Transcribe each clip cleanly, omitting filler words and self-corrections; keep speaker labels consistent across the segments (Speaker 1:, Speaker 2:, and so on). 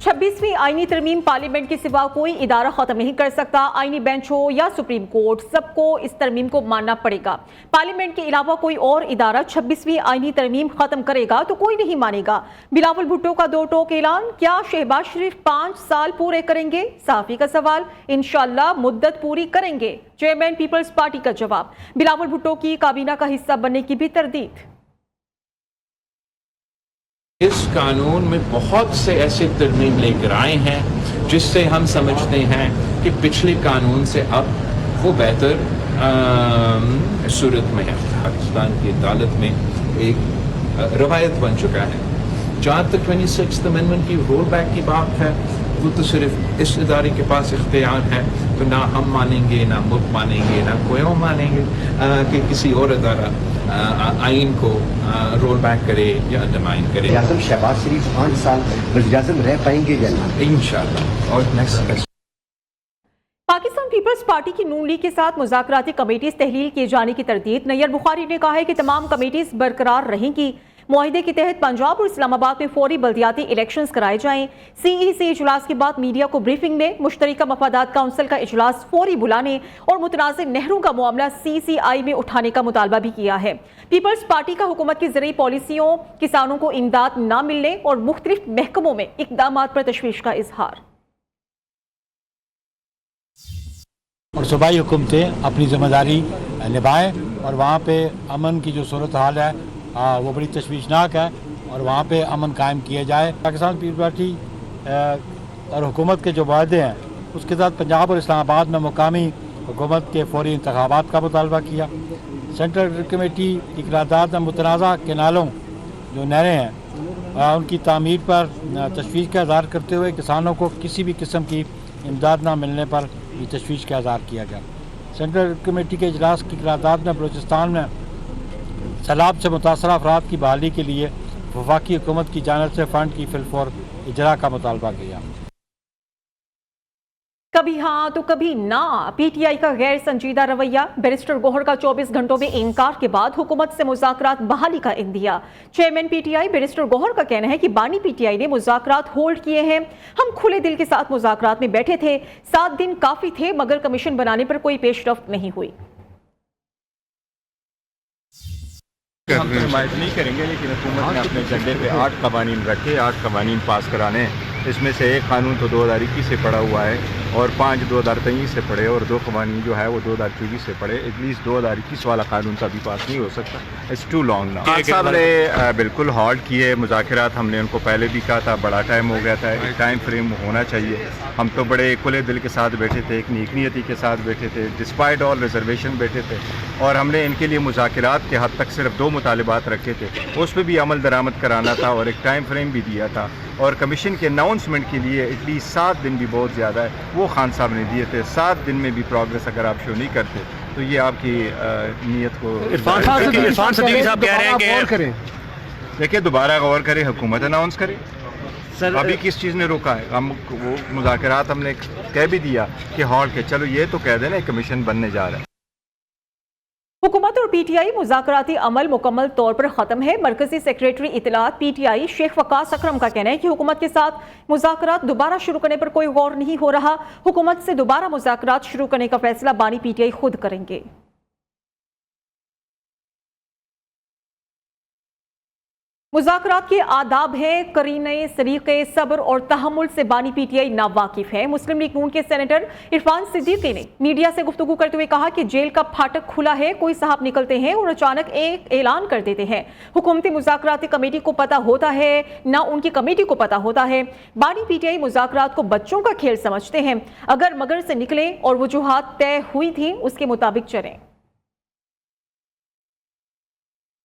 Speaker 1: 26वीं आईनी तरमीम पार्लियामेंट के सिवा कोई इदारा खत्म नहीं कर सकता। आईनी बेंच हो या सुप्रीम कोर्ट, सबको इस तरमीम को मानना पड़ेगा। पार्लियामेंट के अलावा कोई और इदारा 26वीं आईनी तरमीम खत्म करेगा तो कोई नहीं मानेगा। बिलावल भुट्टो का दो टोक ऐलान, क्या शहबाज शरीफ 5 साल पूरे करेंगे? साफी का सवाल, इंशाल्लाह मुद्दत पूरी करेंगे। चेयरमैन पीपल्स पार्टी का जवाब, बिलावल भुट्टो की काबीना का हिस्सा बनने की भी तरदीद।
Speaker 2: इस कानून में बहुत से ऐसे तरमीम लेकर आए हैं जिससे हम समझते हैं कि पिछले कानून से अब वो बेहतर सूरत में है। पाकिस्तान की अदालत में एक रवायत बन चुका है। जहाँ तक 26th अमेंडमेंट की रोल बैक की बात है, वो तो सिर्फ इस इदारे के पास इख्तियार है, तो ना हम मानेंगे, ना मुल्क मानेंगे, ना कोई और मानेंगे कि किसी और इदारा आइन को रोल बैक करे या अंडरमाइन करे।
Speaker 3: शहबाज शरीफ 5 साल वज़ीर-ए-आज़म रह पाएंगे या ना?
Speaker 2: इंशाअल्लाह। और नेक्स्ट,
Speaker 1: पाकिस्तान पीपल्स पार्टी की नून लीग के साथ मुज़ाकराती कमेटीज तहलील किए जाने की तरदीद। नैयर बुखारी ने कहा है कि तमाम कमेटीज बरकरार रहेंगी। मुआहिदे के तहत पंजाब और इस्लामाबाद में फौरी बल्दियाती इलेक्शंस कराए जाएं। CEC इजलास के बाद मीडिया को ब्रीफिंग में मुश्तरका मफादात काउंसिल का इजलास फौरी बुलाने और मुतनाज़िर नहरों का मामला CCI में उठाने का मुतालबा भी किया है। पीपल्स पार्टी का हुकूमत की ज़रूरी पॉलिसियों, किसानों को इमदाद न मिलने और मुख्तलिफ महकमों में इक़दामात पर तशवीश का इजहार।
Speaker 4: और सूबाई हुकूमतें अपनी जिम्मेदारी निभाएं और वहाँ पे अमन की जो सूरत हाल है वो बड़ी तशवीशनाक है और वहाँ पे अमन कायम किया जाए। पाकिस्तान पीपल्स पार्टी और हुकूमत के जो वादे हैं उसके साथ पंजाब और इस्लामाबाद में मुकामी हुकूमत के फौरी इंतखाबात का मुतालबा किया। सेंट्रल कमेटी की करारदाद में मुतनाज़ा केनालों जो नहरें हैं उनकी तामीर पर तशवीश का इज़हार करते हुए किसानों को किसी भी किस्म की इमदाद न मिलने पर भी तशवीश का इज़हार किया गया। सेंट्रल कमेटी के इजलास की करारदाद में बलूचिस्तान में सैलाब से मुतासर अफराद की बहाली के लिए वफाकी हुकूमत की जानिब से फ़ंड की फिलफौर इजरा का मुतालबा किया।
Speaker 1: कभी हाँ तो कभी ना, PTI का गैर संजीदा रवैया। बैरिस्टर गौहर का 24 घंटों में इनकार के बाद हुकूमत से मुज़ाकरात बहाली का इंदिया। चेयरमैन PTI बैरिस्टर गौहर का कहना है कि बानी PTI ने मुज़ाकरात होल्ड किए हैं। हम खुले दिल के साथ मुज़ाकरात में बैठे थे, 7 दिन काफ़ी थे, मगर कमीशन बनाने पर कोई पेशरफ्त नहीं हुई।
Speaker 5: हम तो हिमायत नहीं करेंगे, लेकिन हुकूमत ने अपने एजेंडे पे 8 कवानीन रखे, 8 कवानीन पास कराने। इसमें से एक कानून तो 2021 से पड़ा हुआ है और 5 2023 से पड़े और 2 कवानीन जो है वो 2024 से पड़े। एटलीस्ट 2021 वाला कानून कभी पास नहीं हो सकता। It's too long now. साहब ने बिल्कुल हॉल्ट किए मुज़ाकरात। हमने उनको पहले भी कहा था, बड़ा टाइम हो गया था, एक टाइम फ्रेम होना चाहिए। हम तो बड़े खुले दिल के साथ बैठे थे, एक नेक नियति के साथ बैठे थे, डिस्पाइट ऑल रिजर्वेशन बैठे थे और हमने इनके लिए मुज़ाकरात के हद तक सिर्फ 2 मुतालिबात रखे थे। उस पर भी अमल दरामद कराना था और एक टाइम फ्रेम भी दिया था और कमीशन के अनाउंसमेंट के लिए एटलीस्ट 7 दिन भी बहुत ज़्यादा है, वो खान साहब ने दिए थे। 7 दिन में भी प्रोग्रेस अगर आप शो नहीं करते तो ये आपकी नीयत को
Speaker 6: इरफान सदीकी साहब कह रहे हैं कि
Speaker 5: देखिए दोबारा गौर करें, हुकूमत अनाउंस करे। सर अभी किस चीज़ ने रोका है? हम वो मुज़ाकरात हमने कह भी दिया कि हॉल्ट के, चलो ये तो कह देना कमीशन बनने जा रहा है।
Speaker 1: हुकूमत और PTI मुज़ाकराती अमल मुकम्मल तौर पर ख़त्म है। मरकजी सेक्रेटरी इत्तलात PTI शेख वकास अकरम का कहना है कि हुकूमत के साथ मुज़ाकरात दोबारा शुरू करने पर कोई गौर नहीं हो रहा। हुकूमत से दोबारा मुज़ाकरात शुरू करने का फैसला बानी PTI खुद करेंगे। मुज़ाकरात के आदाब हैं, करीने, सलीक़े, सब्र और तहम्मुल से बानी PTI नावाकिफ है। मुस्लिम लीग नून के सेनेटर इरफान सिद्दीकी ने मीडिया से गुफ्तगू करते हुए कहा कि जेल का फाटक खुला है, कोई साहब निकलते हैं और अचानक एक ऐलान कर देते हैं। हुकूमती मुज़ाकराती कमेटी को पता होता है, ना उनकी कमेटी को पता होता है। बानी PTI मुज़ाकरात को बच्चों का खेल समझते हैं। अगर मगर से निकले और वजूहात तय हुई थी, उसके मुताबिक चलें।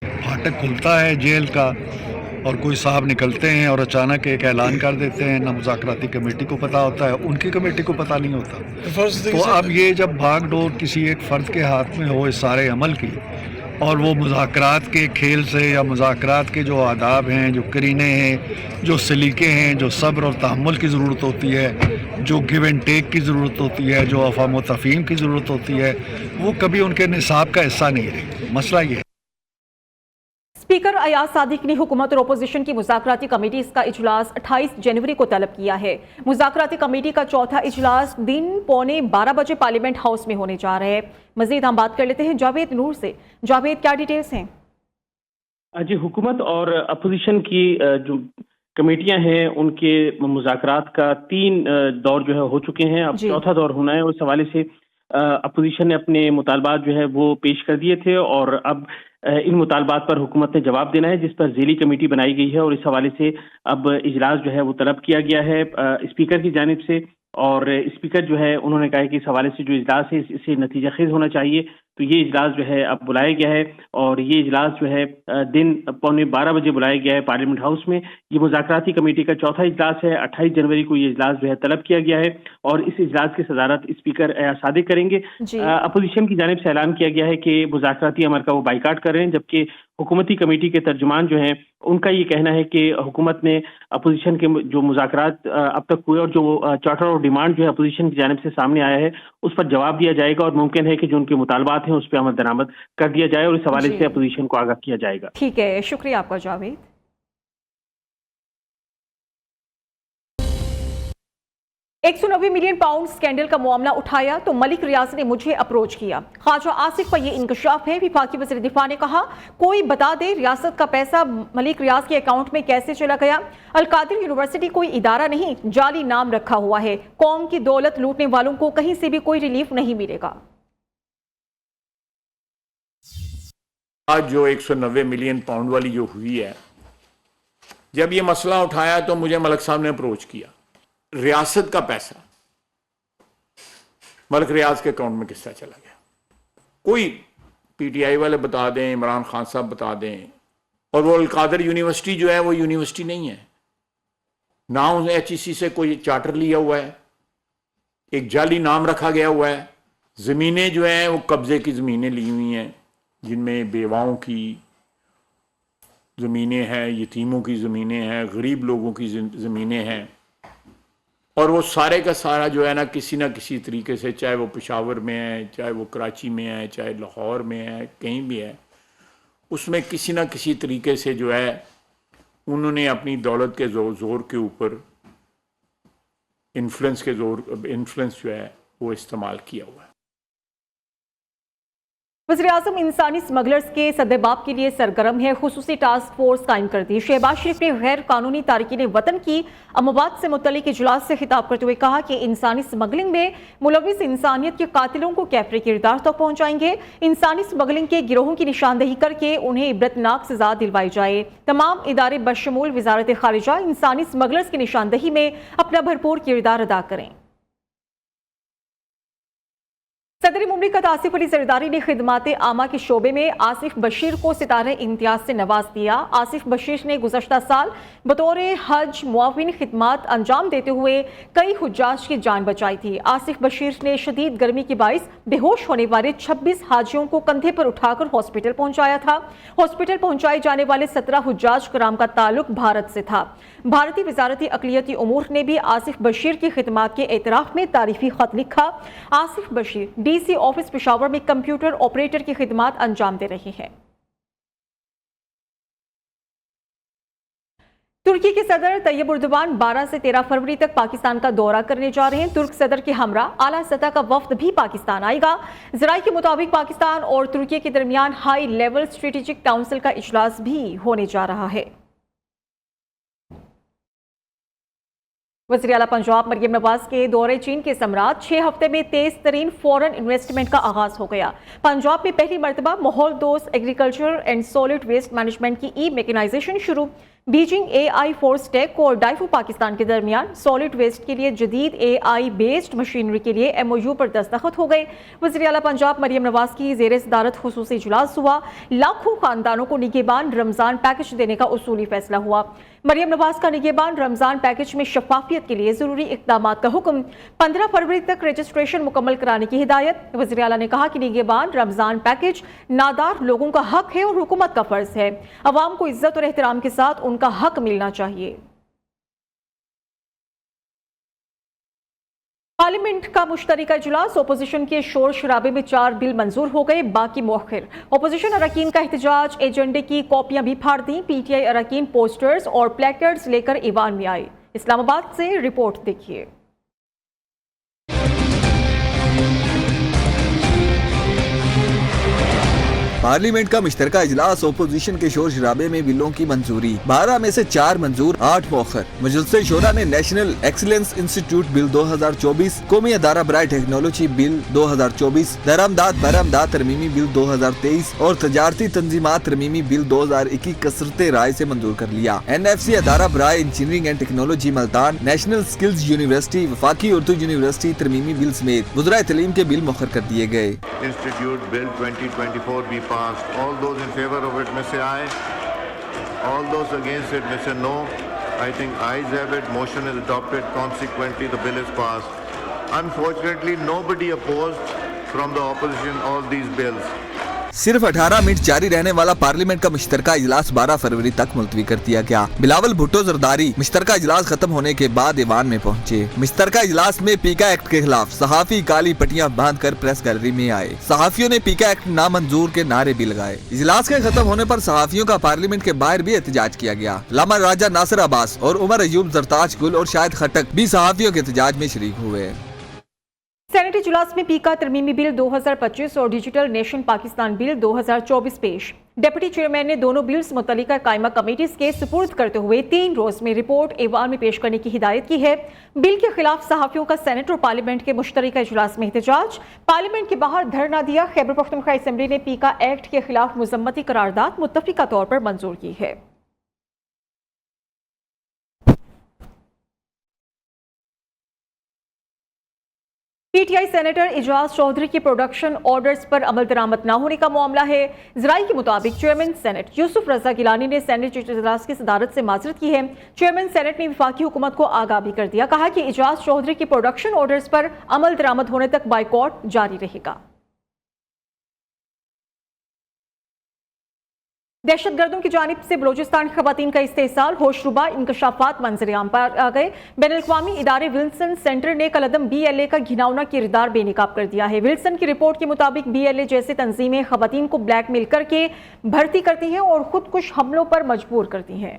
Speaker 7: फाटक खुलता है जेल का और कोई साहब निकलते हैं और अचानक एक ऐलान कर देते हैं, ना मुज़ाकराती कमेटी को पता होता है, उनकी कमेटी को पता नहीं होता। तो अब ये जब भाग डोर किसी एक फ़र्द के हाथ में हो इस सारे अमल की, और वो मुज़ाकरात के खेल से या मुज़ाकरात के जो आदाब हैं, जो करीने हैं, जो सलीके हैं, जो सब्र और तहम्मुल की ज़रूरत होती है, जो गिव एंड टेक की ज़रूरत होती है, जो अफ़ाम व तफ़हीम की ज़रूरत होती है, वो कभी उनके निसाब का हिस्सा नहीं रही। मसला ये है।
Speaker 1: स्पीकर अयाज सादिक ने हुकूमत और अपोजिशन की मुज़ाकराती कमेटी का इजलास 28 जनवरी को तलब किया है। मुज़ाकराती कमेटी का चौथा इजलास दिन 11:15 बजे पार्लियामेंट हाउस में होने जा रहा है। मजीद हम बात कर लेते हैं जावेद नूर से। जावेद, क्या डिटेल्स हैं?
Speaker 8: जी, हुकूमत और अपोजिशन की जो कमेटियां हैं उनके मुज़ाकरात का 3 दौर जो है हो चुके हैं। अब चौथा दौर होना है। उस हवाले से अपोजिशन ने अपने मुतालबात जो है वो पेश कर दिए थे और अब इन मुतालबात पर हुकूमत ने जवाब देना है, जिस पर ज़ेली कमेटी बनाई गई है और इस हवाले से अब इजलास जो है वो तलब किया गया है स्पीकर की जानिब से। और स्पीकर जो है उन्होंने कहा है कि इस हवाले से जो इजलास है इससे नतीजा खेज होना चाहिए, तो ये इजलास जो है अब बुलाया गया है और ये इजलास जो है दिन 11:15 बजे बुलाया गया है पार्लियामेंट हाउस में। ये मुज़ाकराती कमेटी का चौथा इजलास है। 28 जनवरी को ये इजलास जो है तलब किया गया है और इस इजलास की सदारत स्पीकर अयाज सादिक करेंगे। अपोजिशन की जानिब से ऐलान किया गया है कि मुज़ाकराती अमल का वो बाइकाट कर रहे हैं, जबकि हुकूमती कमेटी के तर्जुमान जो हैं उनका ये कहना है कि हुकूमत ने अपोजिशन के जो मुज़ाकरात अब तक हुए और जो चार्टर और डिमांड जो है अपोजिशन की जानिब से सामने आया है उस पर जवाब दिया जाएगा और मुमकिन है कि जो उनके मुतालबात हैं उस पर अमल दरामद कर दिया जाए और इस हवाले से अपोजिशन को आगाह किया जाएगा।
Speaker 1: ठीक है, शुक्रिया आपका जावेद। 190 मिलियन पाउंड स्कैंडल का मामला उठाया तो मलिक रियाज ने मुझे अप्रोच किया। ख्वाजा आसिफ पर यह इंकशाफ है। वफाकी वज़ीर दिफा ने कहा, कोई बता दे रियासत का पैसा मलिक रियाज के अकाउंट में कैसे चला गया। अलकादिर यूनिवर्सिटी कोई इदारा नहीं, जाली नाम रखा हुआ है। कौम की दौलत लूटने वालों को कहीं से भी कोई रिलीफ नहीं मिलेगा।
Speaker 9: आज जो 190 मिलियन पाउंड वाली जो हुई है, जब ये मसला उठाया तो मुझे मलिक साहब ने अप्रोच किया, रियासत का पैसा मलिक रियाज के अकाउंट में किस तरह चला गया। कोई पीटीआई वाले बता दें, इमरान खान साहब बता दें। और वो अलकादर यूनिवर्सिटी जो है वो यूनिवर्सिटी नहीं है, ना उसने HEC से कोई चार्टर लिया हुआ है, एक जाली नाम रखा गया हुआ है। ज़मीनें जो हैं वो कब्जे की ज़मीनें ली हुई हैं, जिनमें बेवाओं की ज़मीनें हैं, यतीमों की ज़मीनें हैं, गरीब लोगों की ज़मीनें हैं। और वो सारे का सारा जो है ना किसी तरीके से, चाहे वो पेशावर में है, चाहे वो कराची में है, चाहे लाहौर में है, कहीं भी है, उसमें किसी ना किसी तरीके से जो है उन्होंने अपनी दौलत के जोर के ऊपर इन्फ्लुएंस जो है वो इस्तेमाल किया हुआ है।
Speaker 1: वज़ीर-ए-आज़म इंसानी स्मगलर्स के सद्देबाब के लिए सरगर्म है। खुसूसी टास्क फोर्स कायम कर दी। शहबाज शरीफ ने गैर कानूनी तारकीन वतन की अमवात से मुतल्लिक इजलास से खिताब करते हुए कहा कि इंसानी स्मगलिंग में मुलविस इंसानियत के कातिलों को कैफरे किरदार तक पहुंचाएंगे। इंसानी स्मगलिंग के गिरोहों की निशानदेही करके उन्हें इबरतनाक सजा दिलवाई जाए। तमाम इदारे बशमूल वजारत खारिजा इंसानी स्मगलर्स की निशानदेही में अपना भरपूर किरदार अदा करें। सदर मुमलिकत आसिफ अली जरदारी ने खिदमात आमा के शोबे में आसिफ बशीर को सितारे इम्तियाज से नवाज दिया। आसिफ बशीर ने गुज़श्ता साल बतौर हज मुआविन खिदमात अंजाम देते हुए कई हुज्जाज की जान बचाई थी। आसिफ बशीर ने शदीद गर्मी के बाइस बेहोश होने वाले 26 हाजियों को कंधे पर उठाकर हॉस्पिटल पहुंचाया था। हॉस्पिटल पहुंचाए जाने वाले 17 हुज्जाज कराम का ताल्लुक भारत से था। भारतीय वजारती अक़लियती उमूर ने भी आसिफ बशीर की खिदमात के एतराफ़ में तारीफी खत लिखा। आसिफ बशीर DC ऑफिस पेशावर में कंप्यूटर ऑपरेटर की खिदमात अंजाम दे रही है। तुर्की के सदर तैयब एर्दोगान 12 से 13 फरवरी तक पाकिस्तान का दौरा करने जा रहे हैं। तुर्क सदर के हमरा आला सतह का वफ्द भी पाकिस्तान आएगा। ज़राए के मुताबिक पाकिस्तान और तुर्की के दरमियान हाई लेवल स्ट्रेटेजिक काउंसिल का इजलास भी होने जा रहा है। वज़ीर आला पंजाब मरियम नवाज के दौरे चीन के सम्राट 6 हफ्ते में तेज तरीन फॉरेन इन्वेस्टमेंट का आगाज हो गया। पंजाब में पहली मरतबा माहौल दोस्त agriculture and solid waste management की ई-मैकेनाइजेशन शुरू। बीजिंग AI फोर्स टेक और डाइफू पाकिस्तान के दरमियान सॉलिड वेस्ट के लिए जदीद AI बेस्ड मशीनरी के लिए MOU पर दस्तखत हो गए। वज़ीर आला पंजाब मरियम नवाज की ज़ेर सदारत खुसूसी इजलास हुआ। लाखों खानदानों को निगहबान रमज़ान पैकेज देने का उसूली फैसला हुआ। मरियम नवाज का निगहबान रमज़ान पैकेज में शफाफियत के लिए ज़रूरी इक़दामात का हुक्म। 15 फरवरी तक रजिस्ट्रेशन मुकम्मल कराने की हिदायत। वज़ीर आला ने कहा कि निगहबान रमज़ान पैकेज नादार लोगों का हक है और हुकूमत का फ़र्ज़ है। अवाम को इज्जत और एहतराम के साथ उनका हक मिलना चाहिए। पार्लियामेंट का मुश्तरका इजलास अपोजिशन के शोर शराबे में 4 बिल मंजूर हो गए, बाकी मौखिर। अपोजिशन अरकान का एहतजाज, एजेंडे की कॉपियां भी फाड़ दी। पीटीआई अरकान पोस्टर्स और प्लेकार्ड्स लेकर ईवान में आए। इस्लामाबाद से रिपोर्ट देखिए।
Speaker 10: पार्लियामेंट का मुश्तरका इजलास अपोजिशन के शोर शराबे में बिलों की मंजूरी। 12 में से 4 मंजूर, 8 मौखर। मजलिस शोरा ने नेशनल एक्सीलेंस इंस्टीट्यूट बिल 2024, कौमी अदारा बराए टेक्नोलॉजी बिल 2024, दरामदाद बरामदाद तरमीमी बिल 2023 और तजारती तंजीमात तरमीमी बिल 2021 कसरत राय से मंजूर कर लिया। NFC अदारा बराए engineering and technology Multan, national skills university, वफाकी उर्दू यूनिवर्सिटी तरमीमी बिल समेत वज़राए तालीम के बिल मुखर कर दिए गए।
Speaker 11: इंस्टीट्यूट बिल 2024 भी passed. All those in favor of it may say aye. All those against it may say no. I think ayes have it. Motion is adopted. Consequently, the bill is passed. Unfortunately, nobody opposed from the opposition all these bills.
Speaker 10: सिर्फ 18 minute जारी रहने वाला parliament का मुश्तरका इजलास 12 फरवरी तक मुलतवी कर दिया गया। बिलावल भुट्टो जरदारी मुश्तरका इजलास खत्म होने के बाद ईवान में पहुंचे। मुश्तरका इजलास में पीका एक्ट के खिलाफ सहाफी काली पट्टियां बांधकर प्रेस गैलरी में आए। सहाफियों ने पीका एक्ट नामंजूर के नारे भी लगाए। इजलास के खत्म होने पर सहाफियों का पार्लियामेंट के बाहर भी एहतजाज किया गया। लामा राजा नासिर अब्बास और उमर अयूब जरताज गुल और शाहिद खटक भी सहाफियों के एहतजाज में शरीक हुए।
Speaker 1: सेनेट इजलास में पीका तरमीमी बिल 2025 और डिजिटल नेशन पाकिस्तान बिल 2024 पेश। डिप्टी चेयरमैन ने दोनों बिल्स मुतल्लिका कायमा कमेटीज के सुपुर्द करते हुए 3 रोज में रिपोर्ट ऐवान में पेश करने की हिदायत की है। बिल के खिलाफ सहाफियों का सेनेट और पार्लियामेंट के मुश्तरका इजलास में एहतजाज, पार्लियामेंट के बाहर धरना दिया। खैबर पख्तूनख्वा असेंबली ने पीका एक्ट के खिलाफ मुजम्मती करारदाद मुत्तफिका तौर पर मंजूर की है। पीटीआई सेनेटर इजाज चौधरी की प्रोडक्शन ऑर्डर्स पर अमल दरामद न होने का मामला है। जराई के मुताबिक चेयरमैन सेनेट यूसुफ रजा गिलानी ने सेनेट इजलास की सदारत से माजरत की है। चेयरमैन सेनेट ने वफाकी हुकूमत को आगाह भी कर दिया, कहा कि इजाज चौधरी की प्रोडक्शन ऑर्डर्स पर अमल दरामद होने तक बाइकॉट जारी रहेगा। दहशतगर्दों की जानिब से बलोचिस्तान की खवातीन का इस्तेहसाल, होशरुबा इंकशाफात मंजर-ए-आम पर आ गए। बैनुल-अक़वामी इदारे विल्सन सेंटर ने कलअदम BLA का घिनौना किरदार बेनकाब कर दिया है। विल्सन की रिपोर्ट के मुताबिक BLA जैसे तंजीमें खवातीन को ब्लैकमेल करके भर्ती करती हैं और खुदकुश हमलों पर मजबूर करती हैं।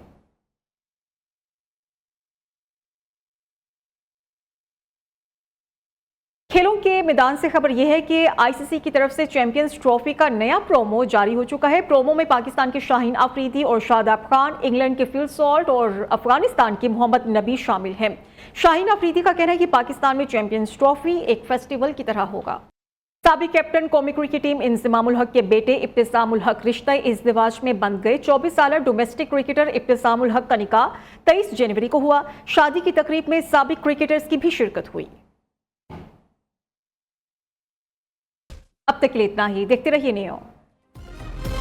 Speaker 1: खेलों के मैदान से खबर यह है कि ICC की तरफ से चैंपियंस ट्रॉफी का नया प्रोमो जारी हो चुका है। प्रोमो में पाकिस्तान के शाहीन आफरीदी और शादाब खान, इंग्लैंड के फिल सॉल्ट और अफगानिस्तान के मोहम्मद नबी शामिल हैं। शाहीन आफरीदी का कहना है कि पाकिस्तान में चैंपियंस ट्रॉफी एक फेस्टिवल की तरह होगा। साबिक कैप्टन कौमी क्रिकेट टीम इंज़मामुल हक के बेटे इब्तिसामुल हक रिश्ता इज़्दिवाज में बंध गए। 24 साल डोमेस्टिक क्रिकेटर इब्तिसामुल हक का निकाह 23 जनवरी को हुआ। शादी की तकरीब में साबिक क्रिकेटर्स की भी शिरकत हुई। अब तक के लिए इतना ही। देखते रहिए नेओ।